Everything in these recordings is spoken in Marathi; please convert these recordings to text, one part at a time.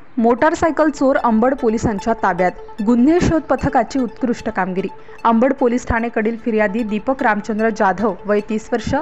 मोटारसायकल चोर अंबड पोलिसांच्या ताब्यात, गुन्हे शोध पथकाची उत्कृष्ट कामगिरी। अंबड पोलीस ठाणेकडील फिर्यादी दीपक रामचंद्र जाधव वय 30 वर्ष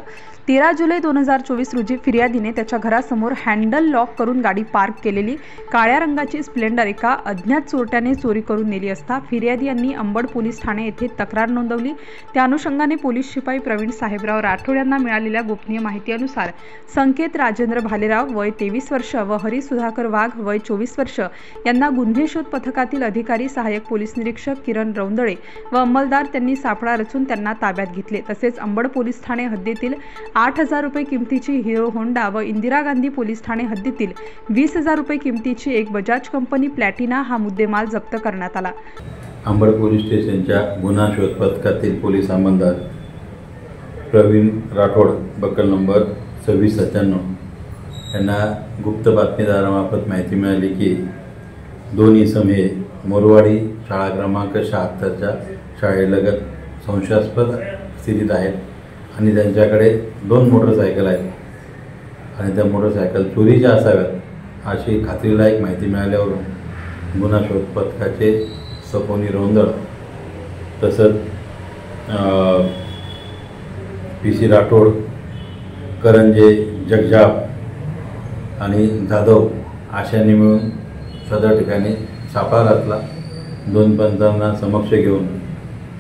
13 जुलै 2024 रोजी फिर्यादीने त्याच्या घरासमोर हँडल लॉक करून गाडी पार्क केलेली काळ्या रंगाची स्प्लेंडर एका अज्ञात चोरट्याने चोरी करून नेली असता फिर्यादी यांनी अंबड पोलीस ठाणे येथे तक्रार नोंदवली। त्या अनुषंगाने पोलीस शिपाई प्रवीण साहेबराव राठोड यांना मिळालेल्या गोपनीय माहितीनुसार संकेत राजेंद्र भालेराव वय 23 वर्ष व हरी सुधाकर वाघ वय 24 वर्ष यांना गुन्हे शोध पथकातील अधिकारी सहाय्यक पोलीस निरीक्षक किरण रौंदळे व अंमलदार त्यांनी सापळा रचून त्यांना ताब्यात घेतले। तसेच अंबड पोलीस ठाणे हद्दीतील 8,000 रुपये किमतीची हिरो होंडा व इंदिरा गांधी पोलीस ठाणे हद्दीतील 20,000 रुपये किमतीची एक बजाज कंपनी प्लॅटिना हा मुद्देमाल जप्त करण्यात आला। अंबड पोलीस स्टेशनच्या गुन्हा शोध पथकातील पोलीस अंमलदार प्रवीण राठोड बक्कल नंबर 2697 यांना गुप्त बातमीदारामार्फत माहिती मिळाली की दोन इसम हे मोरवाडी शाळा क्रमांक 76च्या शाळेलगत संशयास्पद स्थितीत आहेत आणि त्यांच्याकडे 2 मोटरसायकल आहेत आणि त्या मोटरसायकल चोरीच्या असाव्यात अशी खात्रीलायक माहिती मिळाल्यावरून गुन्हा शोध पथकाचे सपोनी रौंदळ तसंच PC राठोड करंजे जगजाप आणि जाधव अशांनी मिळून सदर ठिकाणी सापळा घातला। 2 पंचांना समक्ष घेऊन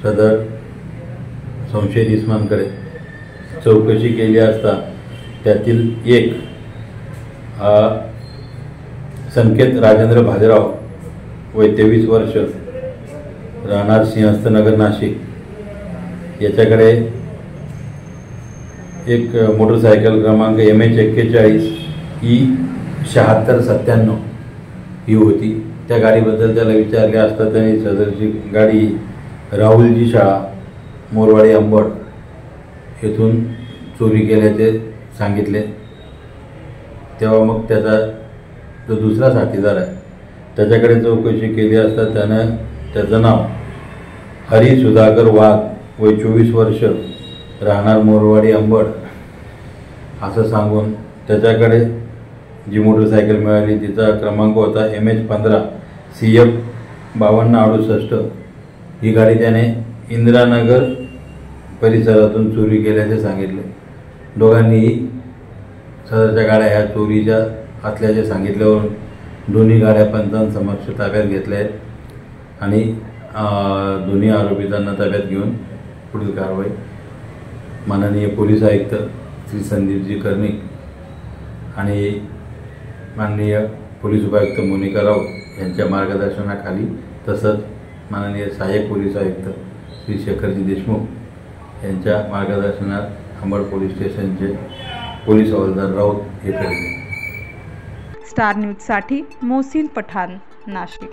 सदर संशयित इसमांकडे चौकशी केली असता त्यातील एक संकेत राजेंद्र भालेराव वय 23 वर्ष राहणार सिंहस्थनगर नाशिक याच्याकडे एक मोटरसायकल क्रमांक MH41 E7697 ही होती। त्या गाडीबद्दल त्याला विचारले असता त्यांनी सदरची गाडी राहुलजी शाळा मोरवाडी अंबड येथून चोरी केल्याचे सांगितले। तेव्हा मग त्याचा जो दुसरा साथीदार आहे त्याच्याकडे चौकशी केली असता त्यानं त्याचं नाव हरी सुधाकर वाघ वय 24 वर्ष राहणार मोरवाडी अंबड असं सांगून त्याच्याकडे जी मोटरसायकल मिळाली तिचा क्रमांक होता MH15 CF 5268 ही गाडी त्याने इंदिरानगर परिसरातून चोरी केल्याचे सांगितले। दोघांनीही सदरच्या गाड्या ह्या चोरीच्या असल्याचे सांगितल्यावरून दोन्ही गाड्या पंचांसमक्ष ताब्यात घेतल्या आहेत आणि दोन्ही आरोपितांना ताब्यात घेऊन पुढील कारवाई माननीय पोलीस आयुक्त श्री संदीपजी कर्णिक आणि माननीय पोलीस उपायुक्त मोनिका राऊत यांच्या मार्गदर्शनाखाली तसंच माननीय सहाय्यक पोलीस आयुक्त श्री शेखरजी देशमुख यांच्या मार्गदर्शनात अंबड पोलीस स्टेशनचे पोलीस हवालदार राऊत हे करते। स्टार न्यूजसाठी मोहसिन पठाण, नाशिक।